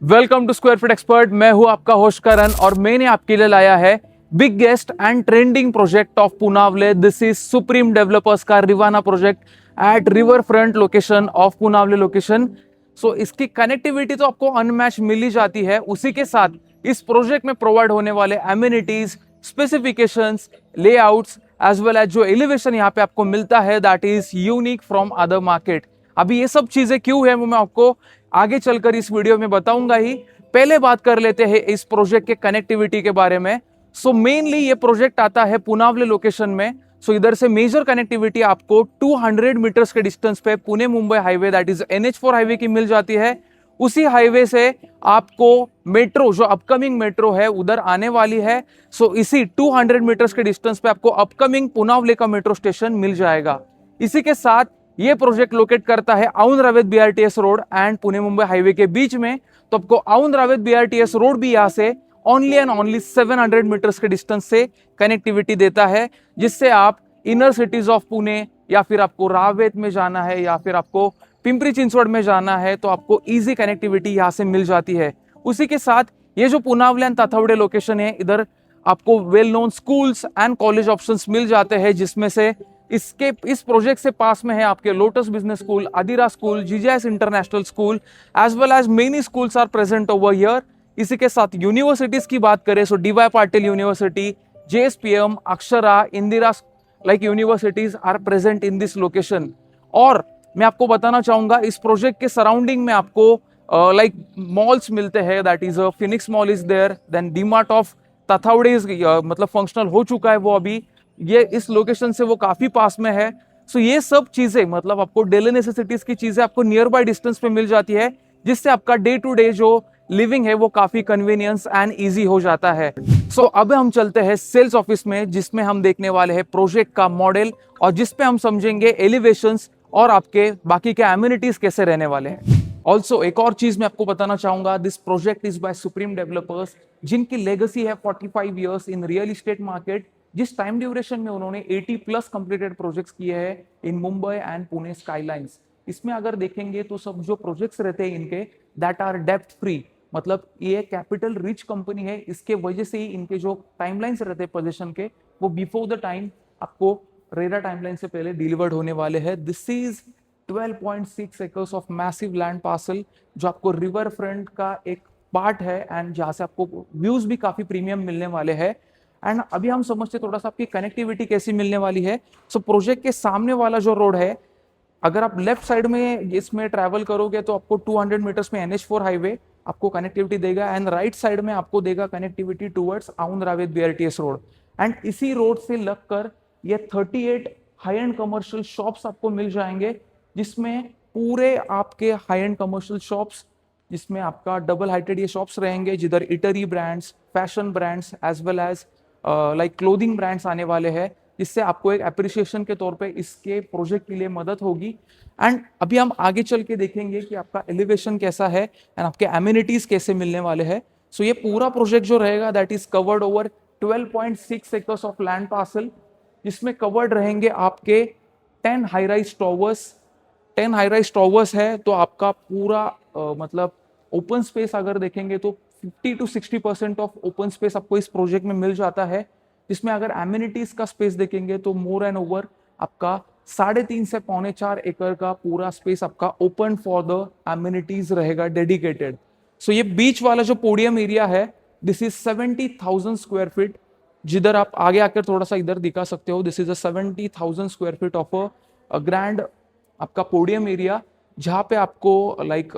Welcome to square feet expert. मैं हूं आपका होस्ट करण और मैंने आपके लिए लाया है biggest and trending project of Punawale. This is Supreme Developers का Rivana project at river front location of Punawale location. So इसकी कनेक्टिविटी तो आपको अनमैच मिल ही जाती है, उसी के साथ इस प्रोजेक्ट में प्रोवाइड होने वाले amenities, specifications, layouts as well as जो एलिवेशन यहाँ पे आपको मिलता है that is unique from other market. अभी ये सब चीजें क्यों है वो मैं आपको आगे चलकर इस वीडियो में बताऊंगा ही। पहले बात कर लेते हैं इस प्रोजेक्ट के कनेक्टिविटी के बारे में। सो मेनली ये प्रोजेक्ट आता है पुनावले लोकेशन में। सो इधर से मेजर कनेक्टिविटी आपको 200 मीटर्स के डिस्टेंस पे Pune Mumbai highway that is NH4 highway की मिल जाती है। उसी हाईवे से आपको मेट्रो, जो अपकमिंग मेट्रो है उधर आने वाली है। सो इसी 200 मीटर्स के डिस्टेंस पे आपको अपकमिंग पुनावले का मेट्रो स्टेशन मिल जाएगा। इसी के साथ ये प्रोजेक्ट लोकेट करता है Aundh Ravet BRTS road and Pune Mumbai highway के बीच में। तो आपको औंध रावेत BRTS रोड भी यहां से ओनली एंड ओनली 700 मीटर्स के डिस्टेंस से कनेक्टिविटी देता है, जिससे आप इनर सिटीज ऑफ पुणे या फिर आपको रावेत में जाना है या फिर आपको पिंपरी चिंचवड़ में जाना है तो आपको इजी कनेक्टिविटी यहां से मिल जाती है। उसी के साथ ये जो पुनावले एंड तथवड़े लोकेशन है, इधर आपको well known schools and college options मिल जाते हैं, जिसमें से इस प्रोजेक्ट से पास में है आपके Lotus Business School, Adira School, GJS International School as well as many schools are present over here. इसी के साथ यूनिवर्सिटीज की बात करें so DY Patil University, JSPM, Akshara, Indira like universities are present in this location. और मैं आपको बताना चाहूंगा इस प्रोजेक्ट के सराउंडिंग में आपको लाइक मॉल्स मिलते हैं, that is Phoenix mall is there, then DMart of Tathawade मतलब फंक्शनल हो चुका है वो अभी, ये इस लोकेशन से वो काफी पास में है। सो ये सब चीजें मतलब आपको डेली नेसेसिटीज की चीजें आपको नियर बाय डिस्टेंस पे मिल जाती है, जिससे आपका डे टू डे जो लिविंग है वो काफी कन्वीनियंस एंड इजी हो जाता है। सो अब हम चलते हैं सेल्स ऑफिस में, जिसमें हम देखने वाले हैं प्रोजेक्ट का मॉडल और जिसपे हम समझेंगे एलिवेशंस और आपके बाकी के एम्यूनिटीज कैसे रहने वाले हैं। ऑल्सो एक और चीज मैं आपको बताना चाहूंगा, this project is by supreme developers, जिनकी लेगेसी है 45 years in real estate market. जिस टाइम ड्यूरेशन में उन्होंने 80 प्लस कंप्लीटेड प्रोजेक्ट्स किए हैं इन मुंबई एंड पुणे स्काईलाइंस। इसमें अगर देखेंगे तो सब जो प्रोजेक्ट्स रहते हैं इनके दैट आर डेप्थ फ्री, मतलब ये कैपिटल रिच कंपनी है, इसके वजह से ही इनके जो टाइमलाइंस रहते हैं पोजीशन के वो बिफोर द टाइम आपको रेरा टाइमलाइन से पहले डिलीवर्ड होने वाले हैं। This is 12.6 acres of massive land parcel, जो आपको रिवर फ्रंट का एक पार्ट है एंड जहां से आपको व्यूज भी काफी प्रीमियम मिलने वाले हैं। एंड अभी हम समझते थोड़ा सा आपकी कनेक्टिविटी कैसी मिलने वाली है। सो प्रोजेक्ट के सामने वाला जो रोड है, अगर आप लेफ्ट साइड में इसमें ट्रैवल करोगे तो आपको 200 मीटर्स में NH4 हाईवे आपको कनेक्टिविटी देगा एंड राइट साइड में आपको देगा connectivity towards Aundh Ravet BRTS road. And इसी रोड से लगकर ये 38 हाई एंड कमर्शियल शॉप्स आपको मिल जाएंगे, जिसमें पूरे आपके हाई एंड कमर्शियल शॉप्स, जिसमें आपका डबल हाइटेड ये शॉप्स रहेंगे, जिधर eatery brands, fashion brands as well as like clothing brands आने वाले हैं, जिससे आपको एक अप्रिसिएशन के तौर पे इसके प्रोजेक्ट के लिए मदद होगी। एंड अभी हम आगे चल के देखेंगे कि आपका एलिवेशन कैसा है एंड आपके एमिनिटीज कैसे मिलने वाले हैं। सो ये पूरा प्रोजेक्ट जो रहेगा that is covered over 12.6 acres of land parcel, जिसमें कवर्ड रहेंगे आपके 10 high rise towers. 10 high rise towers है तो आपका पूरा मतलब ओपन स्पेस अगर देखेंगे तो 50 to 60% ऑफ ओपन स्पेस आपको इस प्रोजेक्ट में मिल जाता है, जिसमें अगर एमिनिटीज का स्पेस देखेंगे तो मोर एंड ओवर आपका 3.5 से 4.25 एकड़ का पूरा स्पेस आपका ओपन फॉर द एमिनिटीज रहेगा, डेडिकेटेड। सो ये बीच वाला जो पोडियम एरिया है दिस इज 70,000 स्क्वायर फीट, जिधर आप आगे आकर थोड़ा सा इधर दिखा सकते हो, this is 70,000 square feet of a grand आपका पोडियम एरिया, जहाँ पे आपको लाइक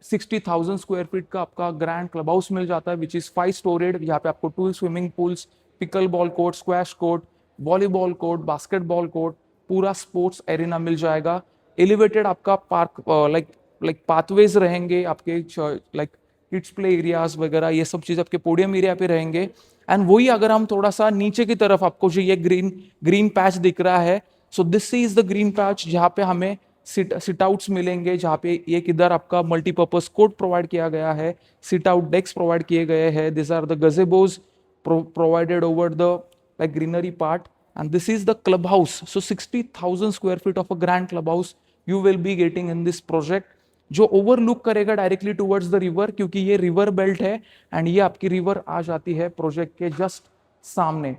60,000 स्क्वायर फीट का आपका ग्रैंड क्लब हाउस मिल जाता है विच इज 5 स्टोरेड, यहाँ पे आपको 2 swimming pools, pickle ball court, squash court, volleyball court, basketball court, पूरा स्पोर्ट्स एरिना मिल जाएगा। एलिवेटेड आपका पार्क लाइक पाथवेज रहेंगे आपके, लाइक किड्स प्ले एरियाज वगैरह ये सब चीज आपके पोडियम एरिया पे रहेंगे। एंड वही अगर हम थोड़ा सा नीचे की तरफ आपको जो ये ग्रीन पैच दिख रहा है, सो this is the green patch जहाँ पे हमें सिट आउट्स मिलेंगे, जहाँ पे एक इधर आपका मल्टीपर्पज कोर्ट प्रोवाइड किया गया है, सिट आउट डेस्क प्रोवाइड किए गए हैं, this are the gazebos provided over the like greenery part, and this is the clubhouse. So 60,000 square feet of a grand clubhouse you will be getting in this project, जो overlook करेगा directly towards the river, क्योंकि ये river belt है and ये आपकी river आ जाती है project के जस्ट सामने।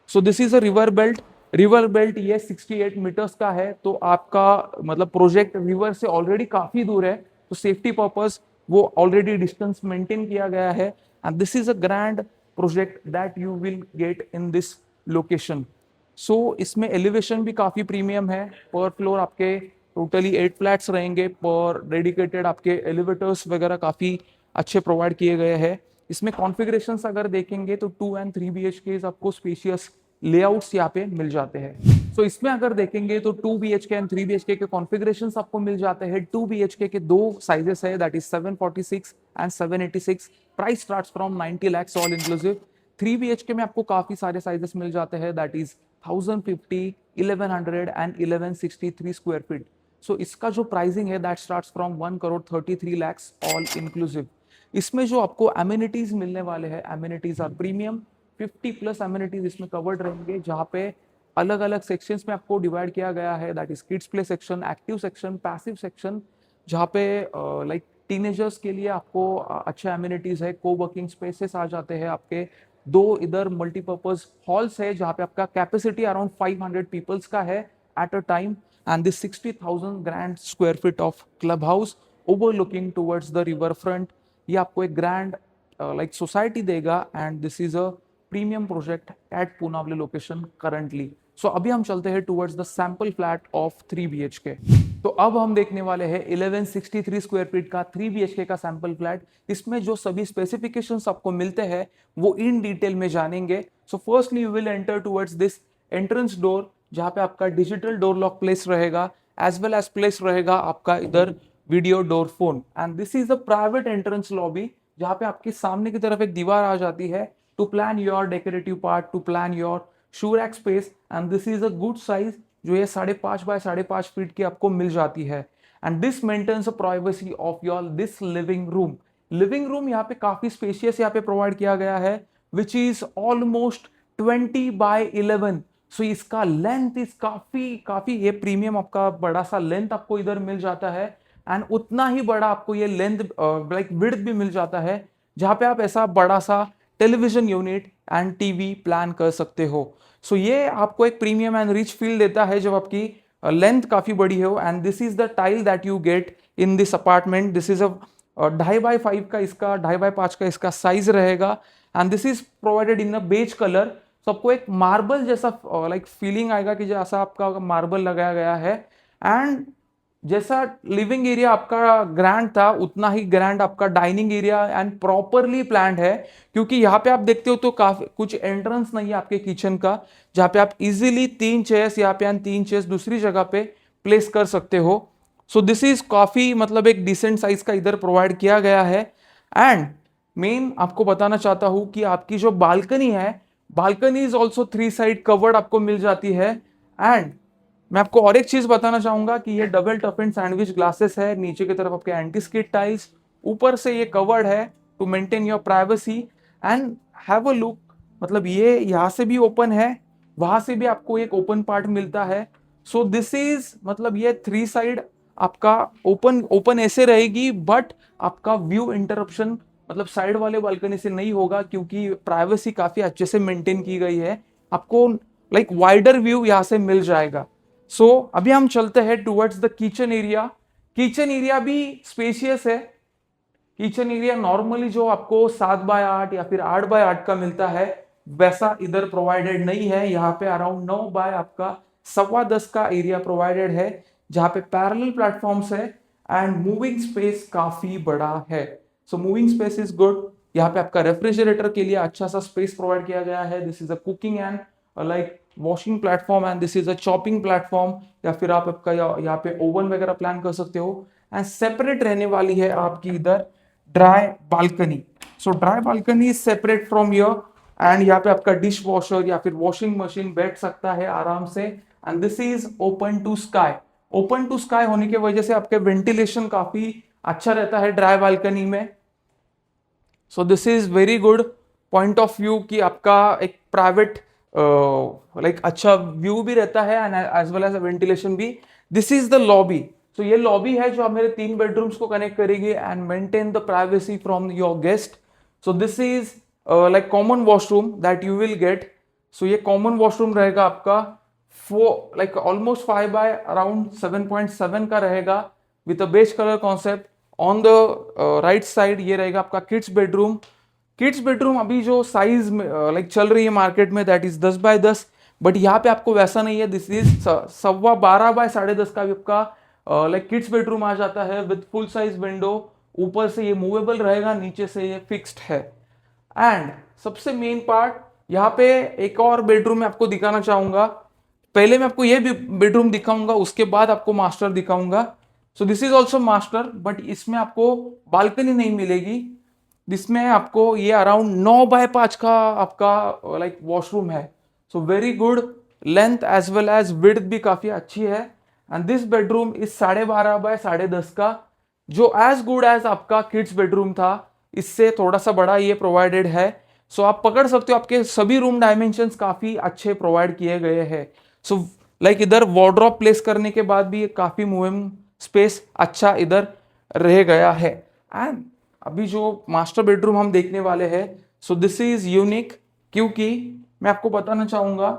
सो this is a river belt. River belt ये 68 मीटर्स का है, तो आपका मतलब प्रोजेक्ट रिवर से ऑलरेडी काफी दूर है, तो सेफ्टी पर्पस वो ऑलरेडी डिस्टेंस मेंटेन किया गया है। And this is a grand project that you will get in this location. So इसमें एलिवेशन भी काफी प्रीमियम है। पर फ्लोर आपके टोटली 8 फ्लैट्स रहेंगे, पर डेडिकेटेड आपके एलिवेटर्स वगैरह काफी अच्छे प्रोवाइड किए गए हैं। इसमें कॉन्फ़िगरेशंस अगर देखेंगे तो 2 एंड 3 BHK आपको स्पेशियस लेआउट्स यहाँ पे मिल जाते हैं। तो इसमें अगर देखेंगे तो 2 BHK एंड 3 BHK के कॉन्फ़िगरेशंस आपको मिल जाते हैं। 2 BHK के दो साइजेस है, that is 746 and 786। Price starts from 90 lakhs all inclusive. 3 BHK में आपको काफी सारे साइजेस मिल जाते हैं, that is 1050, 1100 and 1163 square feet. So इसका जो प्राइसिंग है that starts from 1,33 lakhs all inclusive. इसमें जो आपको एमिनिटीज मिलने वाले हैं, एमिनिटीज आर प्रीमियम। 50+ एमिनिटीज इसमें कवर्ड रहेंगे, जहाँ पे अलग अलग सेक्शंस में आपको डिवाइड किया गया है, that is kids play section, active section, passive section, जहाँ पे लाइक टीनेजर्स के लिए आपको अच्छा एमिनिटीज है। को वर्किंग स्पेसेस आ जाते हैं आपके। दो इधर मल्टीपर्पज हॉल्स है, जहाँ पे आपका कैपेसिटी अराउंड 500 पीपल्स का है at a time. And this 60,000 grand square feet of club house overlooking towards the river front, ये आपको एक ग्रैंड लाइक सोसाइटी देगा। And this is a premium project at Poonawale location currently. So अभी हम चलते हैं towards the sample flat of 3 BHK। तो अब हम देखने वाले हैं 1163 स्क्वायर फीट का 3 BHK का सैंपल फ्लैट। इसमें जो सभी स्पेसिफिकेशंस आपको मिलते हैं वो इन डिटेल में जानेंगे। So firstly you will enter towards this entrance door, जहां पे आपका डिजिटल डोर लॉक प्लेस रहेगा, एज वेल एज प्लेस रहेगा आपका इधर video door phone. And this is a private entrance lobby, जहां पे आपके सामने की तरफ एक दीवार आ जाती है to plan your decorative part, to plan your shoe rack space. And this is a good size, जो ये 5.5 बाय 5.5 फीट की आपको मिल जाती है। And this maintains a privacy of your this living room. Living room यहाँ पे काफी स्पेशियस यहाँ पे प्रोवाइड किया गया है, विच इज ऑलमोस्ट 20 बाय 11। सो इसका लेंथ इस काफी काफी ये प्रीमियम आपका बड़ा सा लेंथ आपको इधर मिल जाता है। एंड उतना ही बड़ा आपको ये लेंथ लाइक विड्थ भी मिल जाता है, जहां पे आप ऐसा बड़ा सा television unit and TV plan कर सकते हो। सो ये आपको एक प्रीमियम एंड रिच फील देता है जब आपकी लेंथ काफी बड़ी हो। And this is the tile that you get in this apartment. This is a 2.5 by 5 का इसका 2.5 बाय 5 का इसका साइज रहेगा। And this is provided in a beige colour. तो आपको एक मार्बल जैसा लाइक फीलिंग आएगा कि जैसा आपका मार्बल लगाया गया है। एंड जैसा लिविंग एरिया आपका ग्रैंड था, उतना ही ग्रैंड आपका dining area and properly planned है, क्योंकि यहाँ पे आप देखते हो तो काफी कुछ एंट्रेंस नहीं है आपके किचन का, जहाँ पे आप इजीली 3 चेयर्स यहाँ पे एंड 3 चेयर्स दूसरी जगह पे प्लेस कर सकते हो। सो दिस इज काफी मतलब एक डिसेंट साइज का इधर प्रोवाइड किया गया है। एंड मेन आपको बताना चाहता हूं कि आपकी जो बालकनी है, balcony is also 3 side covered आपको मिल जाती है। एंड मैं आपको और एक चीज बताना चाहूंगा कि ये double tough and sandwich glasses है, नीचे की तरफ आपके एंटी स्किड टाइल्स, ऊपर से ये कवर्ड है to maintain your privacy. And have a look, मतलब ये यहाँ से भी ओपन है, वहां से भी आपको एक ओपन पार्ट मिलता है। सो दिस इज मतलब ये 3 साइड आपका ओपन ओपन ऐसे रहेगी, बट आपका व्यू इंटरप्शन मतलब साइड वाले बालकनी से नहीं होगा, क्योंकि प्राइवेसी काफी अच्छे से मेंटेन की गई है। आपको लाइक वाइडर व्यू यहाँ से मिल जाएगा। सो अभी हम चलते हैं towards the kitchen area. Kitchen area भी स्पेशियस है। किचन एरिया नॉर्मली जो आपको 7 बाय 8 या फिर 8 बाय 8 का मिलता है, वैसा इधर प्रोवाइडेड नहीं है। यहाँ पे अराउंड 9 बाय आपका 10.25 का एरिया प्रोवाइडेड है, जहाँ पे पैरेलल प्लेटफॉर्म्स है एंड मूविंग स्पेस काफी बड़ा है। So moving space is good. यहाँ पे आपका रेफ्रिजरेटर के लिए अच्छा सा स्पेस प्रोवाइड किया गया है। This is a cooking and like washing platform and this is a chopping platform, या फिर आप आपका यहाँ पे ओवन वगैरह प्लान कर सकते हो। एंड सेपरेट रहने वाली है आपकी इधर dry balcony. So dry balcony is separate from your, and यहाँ पे आपका डिश वॉशर या फिर वॉशिंग मशीन बैठ सकता है आराम से। And this is open to sky. Open to sky होने की वजह से आपके वेंटिलेशन काफी अच्छा रहता है ड्राई बालकनी में। सो this is very good point of view कि आपका एक प्राइवेट लाइक अच्छा व्यू भी रहता है and as well as ventilation भी। This is the lobby. So ये लॉबी है जो आप मेरे 3 बेडरूम्स को कनेक्ट करेगी and maintain the privacy from your guest. So this is like common washroom that you will get. So ये common washroom रहेगा आपका 4 लाइक ऑलमोस्ट 5 बाय अराउंड 7.7 का रहेगा with a beige colour concept. On the right side ये रहेगा आपका kids bedroom. Kids bedroom अभी जो साइज लाइक चल रही है मार्केट में दैट इज 10x10, बट यहाँ पे आपको वैसा नहीं है. दिस इज 12.25 बाय 10.5 का भी आपका लाइक किड्स बेडरूम आ जाता है विद फुल साइज विंडो. ऊपर से ये मूवेबल रहेगा, नीचे से ये फिक्स्ड है. एंड सबसे मेन पार्ट यहाँ पे एक और बेडरूम में आपको दिखाना चाहूंगा. पहले मैं आपको ये बेडरूम दिखाऊंगा, उसके बाद आपको मास्टर दिखाऊंगा. सो this is also master, but इसमें आपको बालकनी नहीं मिलेगी. जिसमें आपको ये अराउंड 9x5 का आपका लाइक वॉशरूम है. So very good length as well as width भी काफी अच्छी है. And this bedroom is 12.5 by 10.5 का, जो एज गुड एज आपका किड्स बेडरूम था, इससे थोड़ा सा बड़ा ये प्रोवाइडेड है. सो आप पकड़ सकते हो, आपके सभी रूम डायमेंशंस काफी अच्छे प्रोवाइड किए गए हैं. सो लाइक इधर वार्डरोब प्लेस करने के बाद भी काफी मूविंग स्पेस अच्छा इधर रह गया है. एंड अभी जो मास्टर बेडरूम हम देखने वाले हैं, सो दिस इज यूनिक, क्योंकि मैं आपको बताना चाहूंगा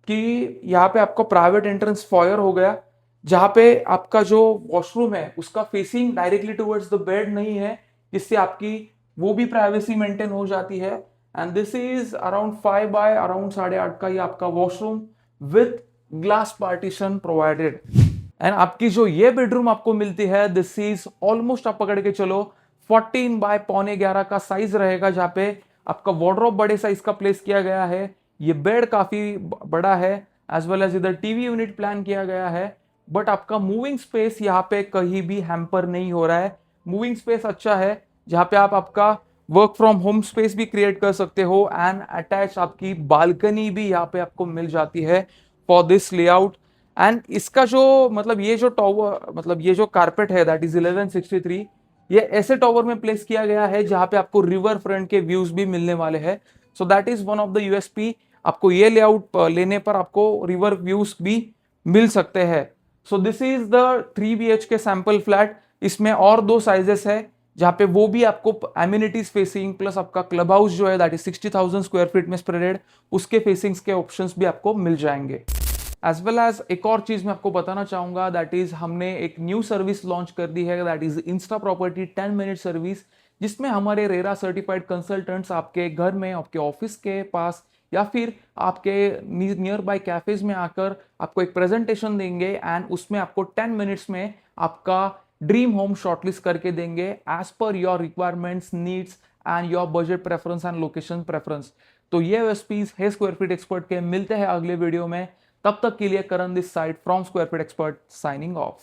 कि यहाँ पे आपको प्राइवेट एंट्रेंस फॉयर हो गया, जहाँ पे आपका जो वॉशरूम है उसका facing directly towards the bed नहीं है, जिससे आपकी वो भी प्राइवेसी मेंटेन हो जाती है. And this is around 5 by around 8.5 का ये आपका washroom with glass partition provided. And आपकी जो ये बेडरूम आपको मिलती है, दिस इज ऑलमोस्ट आप पकड़ के चलो 14 बाय 11.25 का साइज रहेगा, जहां पे आपका वार्डरोब बड़े साइज का प्लेस किया गया है. ये बेड काफी बड़ा है, एज वेल एज इधर टीवी यूनिट प्लान किया गया है. बट आपका मूविंग स्पेस यहाँ पे कहीं भी हैम्पर नहीं हो रहा है. मूविंग स्पेस अच्छा है, जहां पे आप आपका वर्क फ्रॉम होम स्पेस भी क्रिएट कर सकते हो. एंड अटैच आपकी बालकनी भी यहाँ पे आपको मिल जाती है फॉर दिस लेआउट. एंड इसका जो मतलब ये जो टॉवर मतलब ये जो कारपेट है दैट इज 1163, ये ऐसे टॉवर में प्लेस किया गया है जहां पे आपको रिवर फ्रंट के व्यूज भी मिलने वाले हैं. So that is one of the USP. आपको ये लेआउट लेने पर आपको रिवर व्यूज भी मिल सकते हैं. सो this is the 3 BHK sample flat. इसमें और 2 साइजेस है, जहां पे वो भी आपको एम्यूनिटीज फेसिंग प्लस आपका क्लब हाउस जो है दैट इज 60,000 स्क्वायर फीट में स्प्रेडेड, उसके फेसिंग्स के ऑप्शंस भी आपको मिल जाएंगे. एज वेल एज एक और चीज मैं आपको बताना चाहूंगा, दैट इज हमने एक न्यू सर्विस लॉन्च कर दी है, that is Insta property 10 minute service, जिसमें हमारे रेरा सर्टिफाइड कंसल्टेंट्स आपके घर में, आपके ऑफिस के पास या फिर आपके नियर बाय कैफेज में आकर आपको एक प्रेजेंटेशन देंगे. एंड उसमें आपको 10 मिनट्स में आपका ड्रीम होम शॉर्टलिस्ट करके देंगे as per your requirements, needs and your budget preference and location preference. तो ये यूएसपीज है स्क्वायर फीट एक्सपर्ट के. मिलते हैं अगले वीडियो में, तब तक के लिए Karan this side from square feet expert signing of.